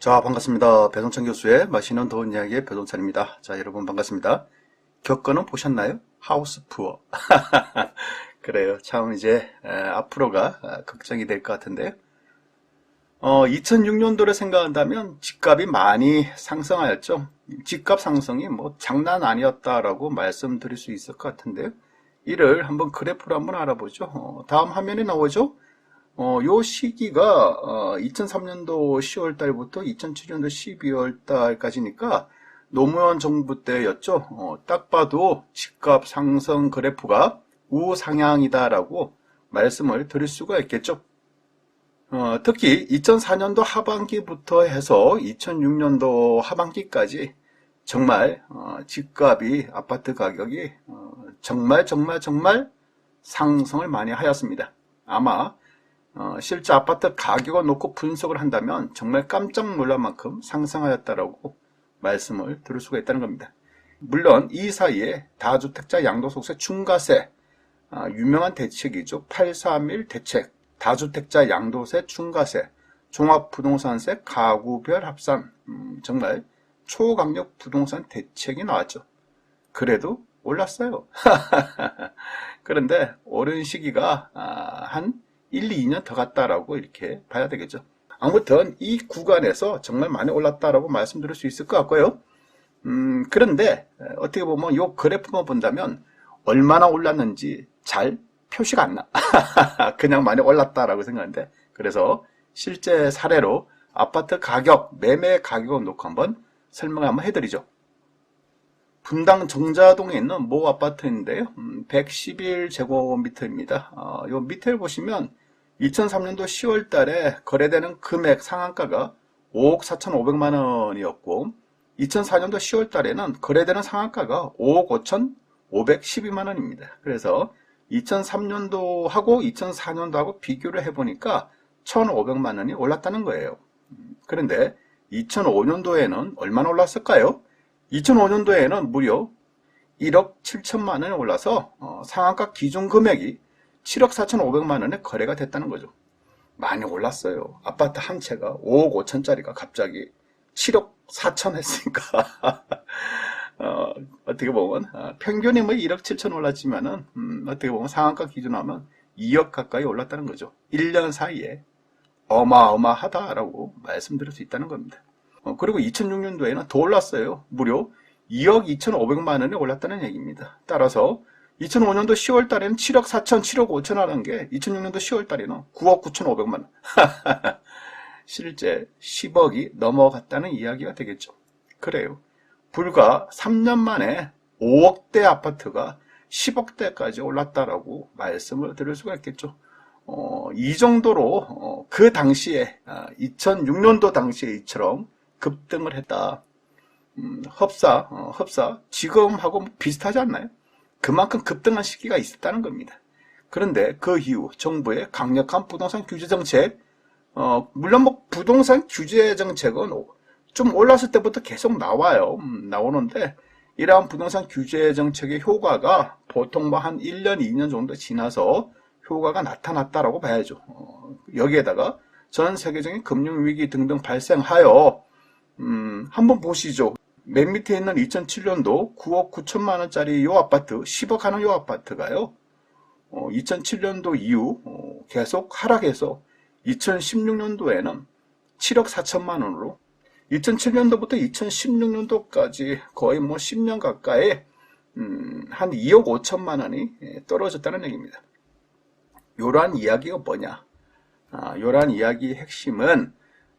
자, 반갑습니다. 배동찬 교수의 맛있는 좋은 이야기의 배동찬입니다. 자, 여러분 반갑습니다. 겪어는 보셨나요? 하우스 푸어. 그래요. 참 이제 앞으로가 걱정이 될 것 같은데요. 2006년도를 생각한다면 집값이 많이 상승하였죠. 집값 상승이 뭐 장난 아니었다라고 말씀드릴 수 있을 것 같은데요. 이를 한번 그래프로 한번 알아보죠. 다음 화면에 나오죠. 요 시기가 2003년도 10월 달부터 2007년도 12월 달까지니까 노무현 정부 때였죠. 딱 봐도 집값 상승 그래프가 우상향이다라고 말씀을 드릴 수가 있겠죠. 특히 2004년도 하반기부터 해서 2006년도 하반기까지 정말 집값이 아파트 가격이 정말 상승을 많이 하였습니다. 아마 실제 아파트 가격을 놓고 분석을 한다면 정말 깜짝 놀랄 만큼 상승하였다라고 말씀을 드릴 수가 있다는 겁니다. 물론 이 사이에 다주택자 양도소득세 중과세, 유명한 대책이죠. 831 대책, 다주택자 양도세 중과세, 종합부동산세 가구별 합산, 정말 초강력 부동산 대책이 나왔죠. 그래도 올랐어요. 그런데 오른 시기가 한 1, 2년 더 갔다라고 이렇게 봐야 되겠죠. 아무튼 이 구간에서 정말 많이 올랐다라고 말씀드릴 수 있을 것 같고요. 그런데 어떻게 보면 이 그래프만 본다면 얼마나 올랐는지 잘 표시가 안 나. 그냥 많이 올랐다라고 생각하는데, 그래서 실제 사례로 아파트 가격, 매매 가격을 놓고 한번 설명을 한번 해드리죠. 분당 정자동에 있는 모 아파트인데요. 111제곱미터입니다. 요 밑에 보시면 2003년도 10월 달에 거래되는 금액 상한가가 5억 4,500만 원이었고 2004년도 10월 달에는 거래되는 상한가가 5억 5,512만 원입니다. 그래서 2003년도하고 2004년도하고 비교를 해보니까 1,500만 원이 올랐다는 거예요. 그런데 2005년도에는 얼마나 올랐을까요? 2005년도에는 무려 1억 7천만 원이 올라서 상한가 기준 금액이 7억 4,500만 원에 거래가 됐다는 거죠. 많이 올랐어요. 아파트 한 채가 5억 5천짜리가 갑자기 7억 4천 했으니까 어떻게 보면 평균이 뭐 1억 7천 올랐지만은 어떻게 보면 상한가 기준하면 2억 가까이 올랐다는 거죠. 1년 사이에 어마어마하다라고 말씀드릴 수 있다는 겁니다. 그리고 2006년도에는 더 올랐어요. 무려 2억 2,500만 원이 올랐다는 얘기입니다. 따라서 2005년도 10월 달에는 7억 4천, 7억 5천 하는 게 2006년도 10월 달에는 9억 9,500만 원. 실제 10억이 넘어갔다는 이야기가 되겠죠. 그래요. 불과 3년 만에 5억대 아파트가 10억대까지 올랐다라고 말씀을 드릴 수가 있겠죠. 이 정도로 그 당시에 2006년도 당시에 이처럼 급등을 했다. 흡사 지금하고 비슷하지 않나요? 그만큼 급등한 시기가 있었다는 겁니다. 그런데 그 이후 정부의 강력한 부동산 규제 정책, 물론 뭐 부동산 규제 정책은 좀 올랐을 때부터 계속 나와요. 나오는데 이러한 부동산 규제 정책의 효과가 보통 뭐 한 1년, 2년 정도 지나서 효과가 나타났다라고 봐야죠. 여기에다가 전 세계적인 금융위기 등등 발생하여 한번 보시죠. 맨 밑에 있는 2007년도 9억 9천만 원짜리 요 아파트, 10억 하는 요 아파트가요. 2007년도 이후 계속 하락해서 2016년도에는 7억 4천만 원으로 2007년도부터 2016년도까지 거의 뭐 10년 가까이 한 2억 5천만 원이 떨어졌다는 얘기입니다. 요러한 이야기가 뭐냐? 요러한 이야기의 핵심은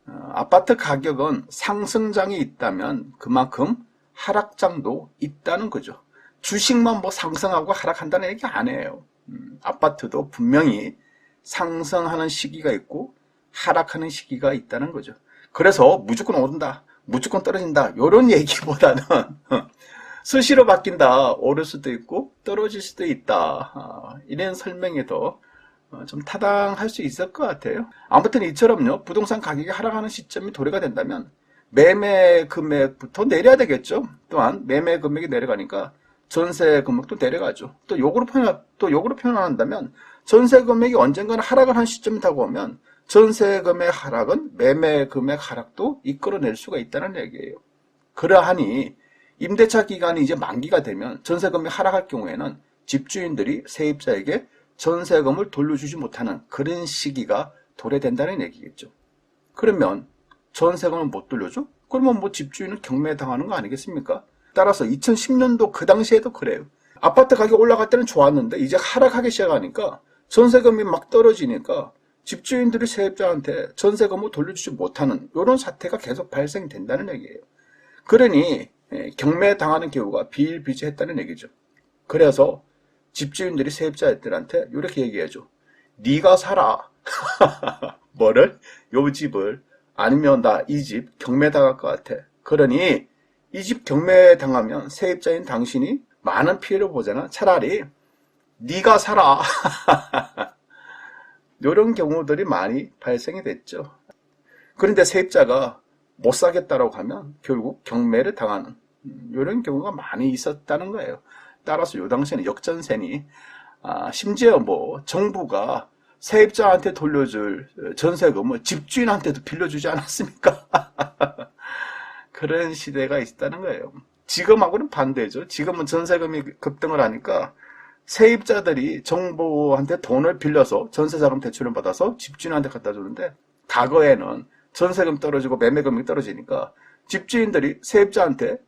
아파트 가격은 상승장이 있다면 그만큼 하락장도 있다는 거죠. 주식만 뭐 상승하고 하락한다는 얘기 아니에요. 아파트도 분명히 상승하는 시기가 있고 하락하는 시기가 있다는 거죠. 그래서 무조건 오른다, 무조건 떨어진다 이런 얘기보다는 수시로 바뀐다, 오를 수도 있고 떨어질 수도 있다, 이런 설명이 더 좀 타당할 수 있을 것 같아요. 아무튼 이처럼요, 부동산 가격이 하락하는 시점이 도래가 된다면 매매 금액부터 내려야 되겠죠. 또한 매매 금액이 내려가니까 전세 금액도 내려가죠. 또 역으로 표현한다면 전세 금액이 언젠가는 하락을 한 시점이 다가오면 전세금의 하락은 매매금의 하락도 이끌어낼 수가 있다는 얘기예요. 그러하니 임대차 기간이 이제 만기가 되면 전세금이 하락할 경우에는 집주인들이 세입자에게 전세금을 돌려주지 못하는 그런 시기가 도래된다는 얘기겠죠. 그러면 전세금을 못 돌려줘? 그러면 뭐 집주인은 경매당하는 거 아니겠습니까? 따라서 2010년도 그 당시에도 그래요. 아파트 가격 올라갈 때는 좋았는데 이제 하락하기 시작하니까 전세금이 막 떨어지니까 집주인들이 세입자한테 전세금을 돌려주지 못하는 이런 사태가 계속 발생된다는 얘기예요. 그러니 경매당하는 경우가 비일비재했다는 얘기죠. 그래서 집주인들이 세입자들한테 이렇게 얘기해줘. 네가 사라. 뭐를? 요 집을. 아니면 나 이 집 경매당할 것 같아. 그러니 이 집 경매당하면 세입자인 당신이 많은 피해를 보잖아. 차라리 네가 사라. 이런 경우들이 많이 발생이 됐죠. 그런데 세입자가 못 사겠다라고 하면 결국 경매를 당하는 이런 경우가 많이 있었다는 거예요. 따라서 요 당시에는 역전세니 심지어 뭐 정부가 세입자한테 돌려줄 전세금을 집주인한테도 빌려주지 않았습니까? 그런 시대가 있다는 거예요. 지금하고는 반대죠. 지금은 전세금이 급등을 하니까 세입자들이 정부한테 돈을 빌려서 전세자금 대출을 받아서 집주인한테 갖다 주는데, 과거에는 전세금 떨어지고 매매금이 떨어지니까 집주인들이 세입자한테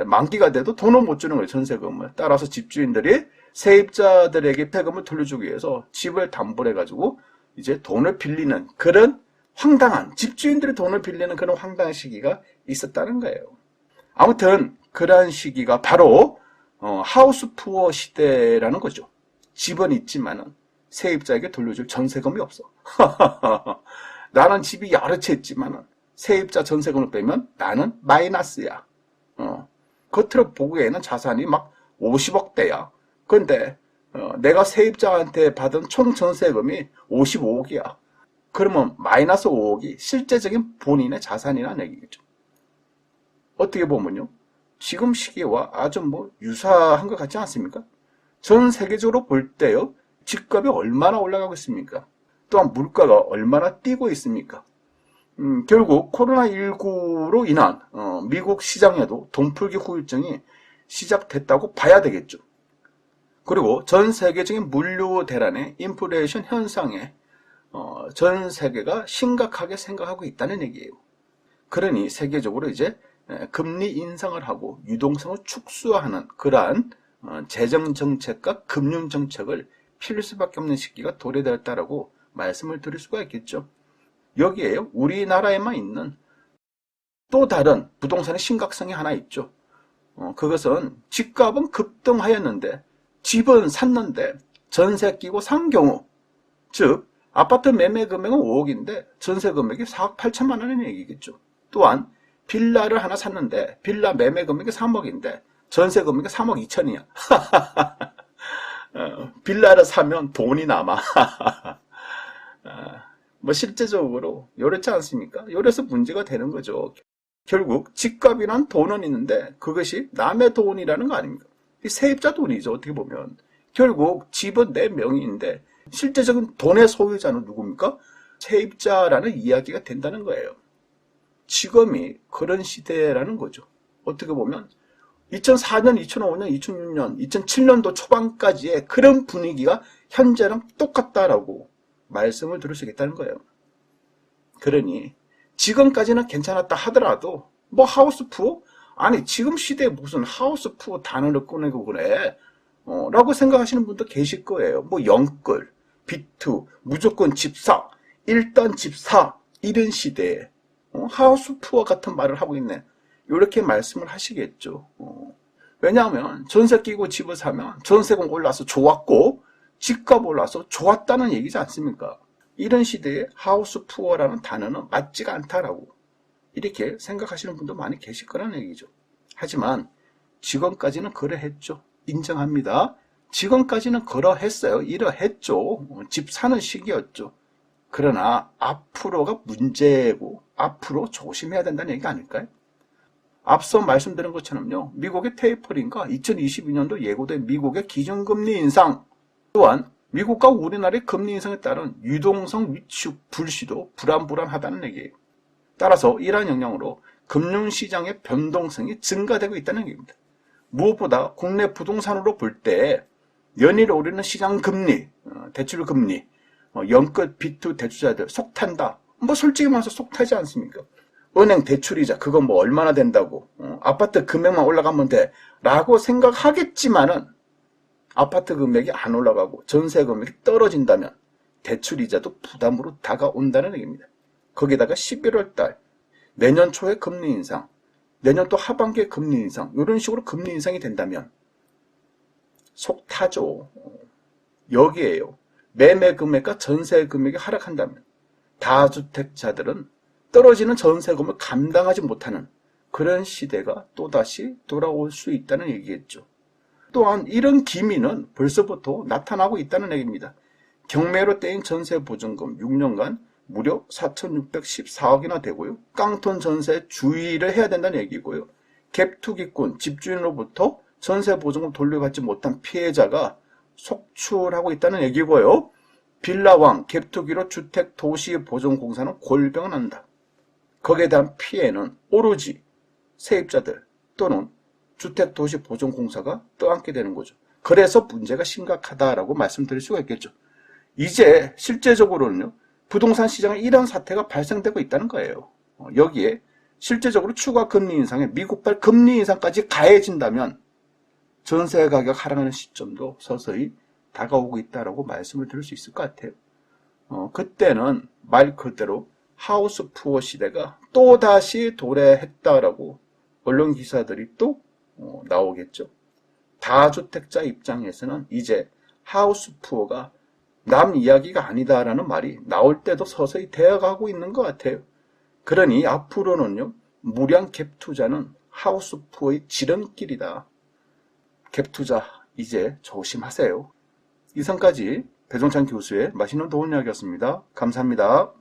만기가 돼도 돈을 못 주는 거예요. 전세금을. 따라서 집주인들이 세입자들에게 세금을 돌려주기 위해서 집을 담보를 해가지고 이제 돈을 빌리는 그런 황당한, 집주인들이 돈을 빌리는 그런 황당한 시기가 있었다는 거예요. 아무튼 그러한 시기가 바로 하우스 푸어 시대라는 거죠. 집은 있지만은 세입자에게 돌려줄 전세금이 없어. 나는 집이 여러 채 있지만은 세입자 전세금을 빼면 나는 마이너스야. 겉으로 보기에는 자산이 막 50억대야. 근데 내가 세입자한테 받은 총 전세금이 55억이야. 그러면 마이너스 5억이 실제적인 본인의 자산이라는 얘기겠죠. 어떻게 보면요, 지금 시기와 아주 뭐 유사한 것 같지 않습니까? 전 세계적으로 볼 때요, 집값이 얼마나 올라가고 있습니까? 또한 물가가 얼마나 뛰고 있습니까? 결국 코로나19로 인한 미국 시장에도 돈풀기 후유증이 시작됐다고 봐야 되겠죠. 그리고 전 세계적인 물류 대란의 인플레이션 현상에 전 세계가 심각하게 생각하고 있다는 얘기예요. 그러니 세계적으로 이제 금리 인상을 하고 유동성을 축소하는 그러한 재정정책과 금융정책을 필 수밖에 없는 시기가 도래되었다라고 말씀을 드릴 수가 있겠죠. 여기에 우리나라에만 있는 또 다른 부동산의 심각성이 하나 있죠. 그것은 집값은 급등하였는데 집은 샀는데 전세 끼고 산 경우, 즉 아파트 매매 금액은 5억인데 전세 금액이 4억 8천만 원의 얘기겠죠. 또한 빌라를 하나 샀는데 빌라 매매 금액이 3억인데 전세 금액이 3억 2천이야. 빌라를 사면 돈이 남아. 뭐 실제적으로 요렇지 않습니까? 요래서 문제가 되는 거죠. 결국 집값이란 돈은 있는데 그것이 남의 돈이라는 거 아닙니까? 세입자 돈이죠. 어떻게 보면 결국 집은 내 명의인데 실제적인 돈의 소유자는 누굽니까? 세입자라는 이야기가 된다는 거예요. 지금이 그런 시대라는 거죠. 어떻게 보면 2004년, 2005년, 2006년, 2007년도 초반까지의 그런 분위기가 현재랑 똑같다라고 말씀을 드릴 수 있겠다는 거예요. 그러니 지금까지는 괜찮았다 하더라도 뭐 하우스 푸어? 아니 지금 시대에 무슨 하우스 푸어 단어를 꺼내고 그래? 라고 생각하시는 분도 계실 거예요. 뭐 영끌, 비투, 무조건 집사, 일단 집사 이런 시대에 하우스 푸어 같은 말을 하고 있네. 이렇게 말씀을 하시겠죠. 왜냐하면 전세 끼고 집을 사면 전세금 올라서 좋았고 집값 올라서 좋았다는 얘기지 않습니까? 이런 시대에 하우스 푸어라는 단어는 맞지가 않다라고 이렇게 생각하시는 분도 많이 계실 거라는 얘기죠. 하지만 지금까지는 그러했죠. 인정합니다. 지금까지는 그러했어요. 이러했죠. 집 사는 시기였죠. 그러나 앞으로가 문제고 앞으로 조심해야 된다는 얘기가 아닐까요? 앞서 말씀드린 것처럼요, 미국의 테이퍼링과 2022년도 예고된 미국의 기준금리 인상, 또한 미국과 우리나라의 금리 인상에 따른 유동성 위축 불씨도 불안불안하다는 얘기예요. 따라서 이러한 영향으로 금융시장의 변동성이 증가되고 있다는 얘기입니다. 무엇보다 국내 부동산으로 볼 때 연일 오르는 시장 금리, 대출 금리, 연끝 비투 대출자들 속 탄다. 뭐 솔직히 말해서 속 타지 않습니까? 은행 대출이자 그거 뭐 얼마나 된다고, 아파트 금액만 올라가면 돼 라고 생각하겠지만은 아파트 금액이 안 올라가고 전세 금액이 떨어진다면 대출이자도 부담으로 다가온다는 얘기입니다. 거기다가 11월 달 내년 초에 금리 인상, 내년 또 하반기에 금리 인상, 이런 식으로 금리 인상이 된다면 속 타죠. 여기에요. 매매 금액과 전세 금액이 하락한다면 다주택자들은 떨어지는 전세금을 감당하지 못하는 그런 시대가 또다시 돌아올 수 있다는 얘기겠죠. 또한 이런 기미는 벌써부터 나타나고 있다는 얘기입니다. 경매로 떼인 전세보증금 6년간 무려 4,614억이나 되고요. 깡통 전세 주의를 해야 된다는 얘기고요. 갭투기꾼, 집주인으로부터 전세보증금 돌려받지 못한 피해자가 속출하고 있다는 얘기고요. 빌라왕, 갭투기로 주택도시보증공사는 골병을 한다. 거기에 대한 피해는 오로지 세입자들 또는 주택도시보증공사가 떠안게 되는 거죠. 그래서 문제가 심각하다라고 말씀드릴 수가 있겠죠. 이제 실제적으로는요, 부동산 시장에 이런 사태가 발생되고 있다는 거예요. 여기에 실제적으로 추가 금리 인상에 미국발 금리 인상까지 가해진다면 전세 가격 하락하는 시점도 서서히 다가오고 있다라고 말씀을 드릴 수 있을 것 같아요. 그때는 말 그대로 하우스 푸어 시대가 또다시 도래했다라고 언론 기사들이 또 나오겠죠. 다주택자 입장에서는 이제 하우스 푸어가 남 이야기가 아니다라는 말이 나올 때도 서서히 되어가고 있는 것 같아요. 그러니 앞으로는요, 무량 갭 투자는 하우스 푸어의 지름길이다. 갭 투자 이제 조심하세요. 이상까지 배종찬 교수의 맛있는 도움 이야기였습니다. 감사합니다.